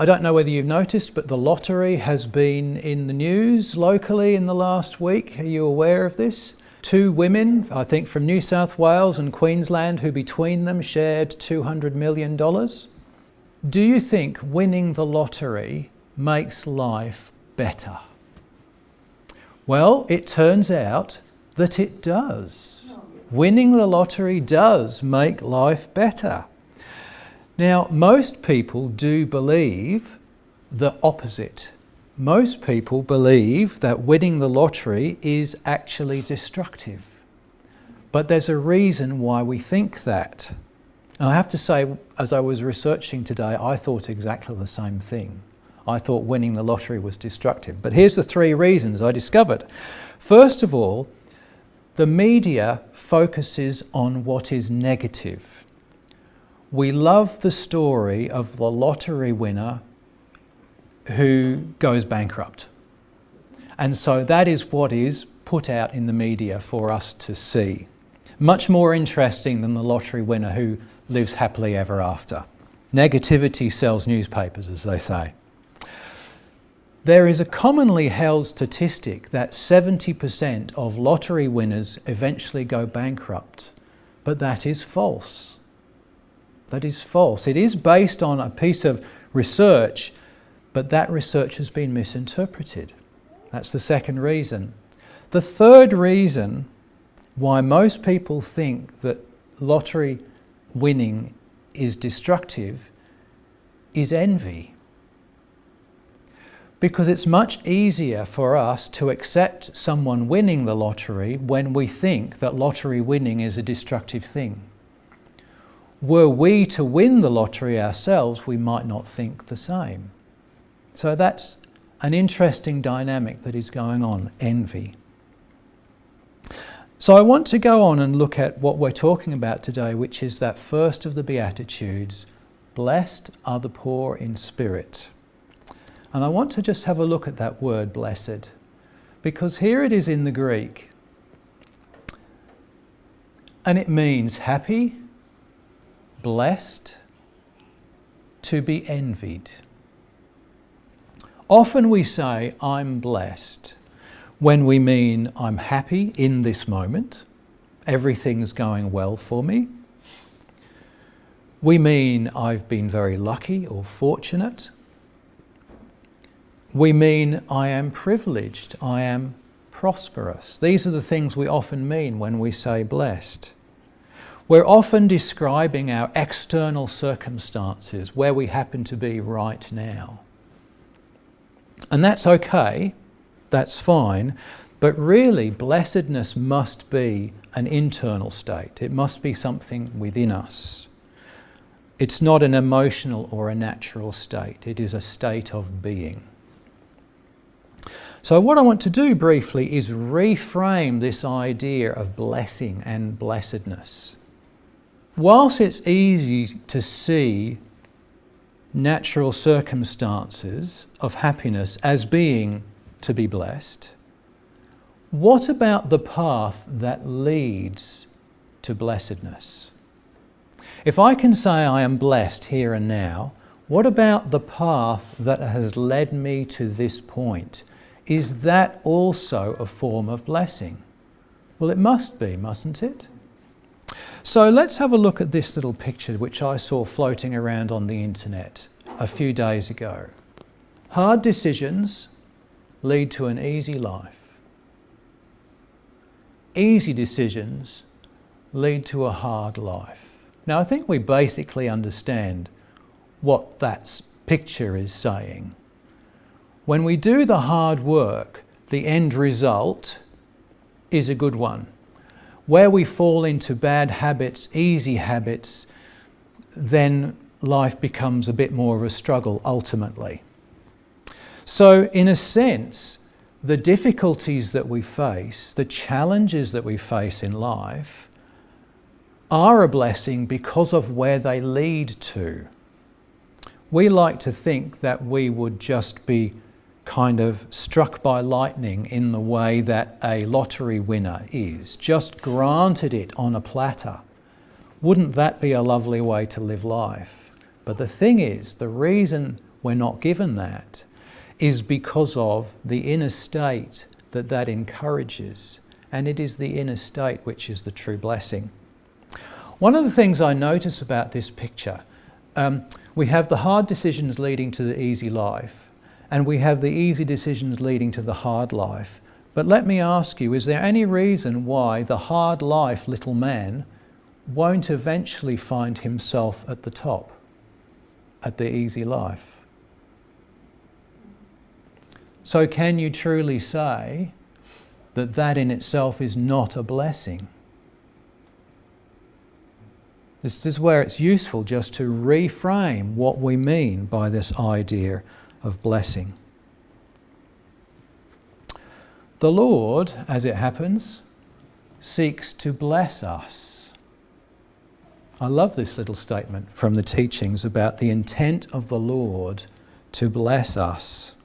I don't know whether you've noticed, but the lottery has been in the news locally in the last week. Are you aware of this? 2 women, I think from New South Wales and Queensland, who between them shared $200 million. Do you think winning the lottery makes life better? Well, it turns out that it does. Winning the lottery does make life better. Now, most people do believe the opposite. Most people believe that winning the lottery is actually destructive. But there's a reason why we think that. And I have to say, as I was researching today, I thought exactly the same thing. I thought winning the lottery was destructive. But here's the 3 reasons I discovered. First of all, the media focuses on what is negative. We love the story of the lottery winner who goes bankrupt. And so that is what is put out in the media for us to see. Much more interesting than the lottery winner who lives happily ever after. Negativity sells newspapers, as they say. There is a commonly held statistic that 70% of lottery winners eventually go bankrupt, but that is false. That is false. It is based on a piece of research, but that research has been misinterpreted. That's the second reason. The third reason why most people think that lottery winning is destructive is envy. Because it's much easier for us to accept someone winning the lottery when we think that lottery winning is a destructive thing. Were we to win the lottery ourselves, we might not think the same. So that's an interesting dynamic that is going on, envy. So I want to go on and look at what we're talking about today, which is that first of the Beatitudes, blessed are the poor in spirit. And I want to just have a look at that word, blessed, because here it is in the Greek. And it means happy, blessed, to be envied. Often we say, I'm blessed, when we mean I'm happy in this moment, everything's going well for me. We mean I've been very lucky or fortunate. We mean I am privileged, I am prosperous. These are the things we often mean when we say blessed. We're often describing our external circumstances, where we happen to be right now. And that's okay, that's fine, but really blessedness must be an internal state. It must be something within us. It's not an emotional or a natural state. It is a state of being. So what I want to do briefly is reframe this idea of blessing and blessedness. Whilst it's easy to see natural circumstances of happiness as being to be blessed, what about the path that leads to blessedness? If I can say I am blessed here and now, what about the path that has led me to this point? Is that also a form of blessing? Well, it must be, mustn't it? So let's have a look at this little picture which I saw floating around on the internet a few days ago. Hard decisions lead to an easy life. Easy decisions lead to a hard life. Now, I think we basically understand what that picture is saying. When we do the hard work, the end result is a good one. Where we fall into bad habits, easy habits, then life becomes a bit more of a struggle ultimately. So in a sense, the difficulties that we face, the challenges that we face in life, are a blessing because of where they lead to. We like to think that we would just be kind of struck by lightning in the way that a lottery winner is, just granted it on a platter. Wouldn't that be a lovely way to live life? But the thing is, the reason we're not given that is because of the inner state that encourages. And it is the inner state which is the true blessing. One of the things I notice about this picture, we have the hard decisions leading to the easy life, and we have the easy decisions leading to the hard life. But let me ask you, is there any reason why the hard life little man won't eventually find himself at the top, at the easy life? So can you truly say that that in itself is not a blessing? This is where it's useful just to reframe what we mean by this idea of blessing. The Lord, as it happens, seeks to bless us. I love this little statement from the teachings about the intent of the Lord to bless us.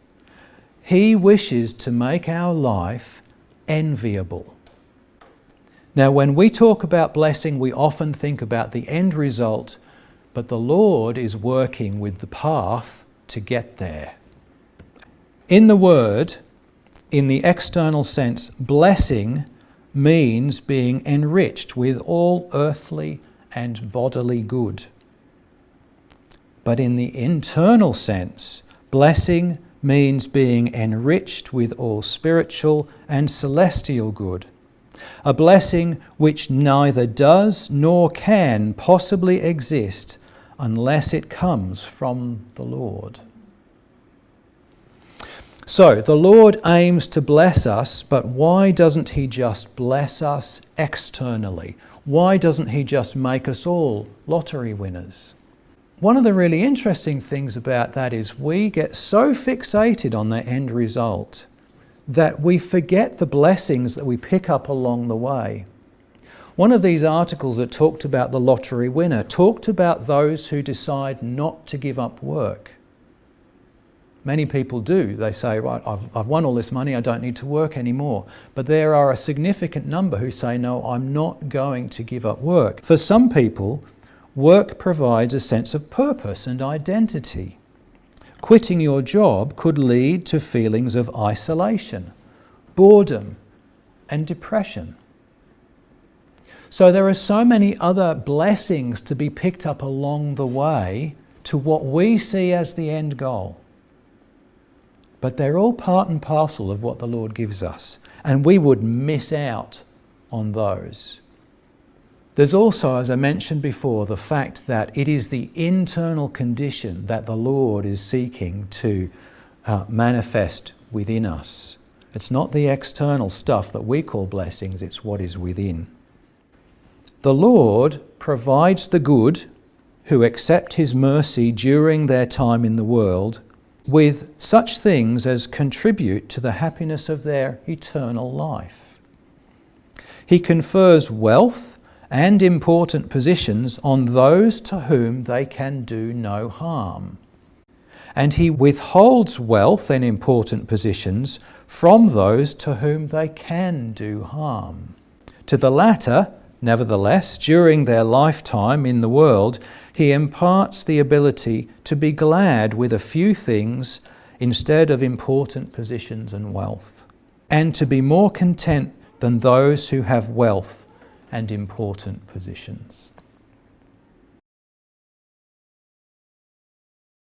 He wishes to make our life enviable. Now, when we talk about blessing, we often think about the end result, but the Lord is working with the path to get there. In the word, in the external sense, blessing means being enriched with all earthly and bodily good. But in the internal sense, blessing means being enriched with all spiritual and celestial good. A blessing which neither does nor can possibly exist unless it comes from the Lord. So, the Lord aims to bless us, but why doesn't He just bless us externally? Why doesn't He just make us all lottery winners? One of the really interesting things about that is we get so fixated on the end result that we forget the blessings that we pick up along the way. One of these articles that talked about the lottery winner talked about those who decide not to give up work. Many people do. They say, right, I've won all this money, I don't need to work anymore. But there are a significant number who say, no, I'm not going to give up work. For some people, work provides a sense of purpose and identity. Quitting your job could lead to feelings of isolation, boredom, and depression. So there are so many other blessings to be picked up along the way to what we see as the end goal. But they're all part and parcel of what the Lord gives us, and we would miss out on those. There's also, as I mentioned before, the fact that it is the internal condition that the Lord is seeking to manifest within us. It's not the external stuff that we call blessings, it's what is within. The Lord provides the good who accept His mercy during their time in the world with such things as contribute to the happiness of their eternal life. He confers wealth and important positions on those to whom they can do no harm. And He withholds wealth and important positions from those to whom they can do harm. To the latter, nevertheless, during their lifetime in the world, He imparts the ability to be glad with a few things instead of important positions and wealth, and to be more content than those who have wealth and important positions.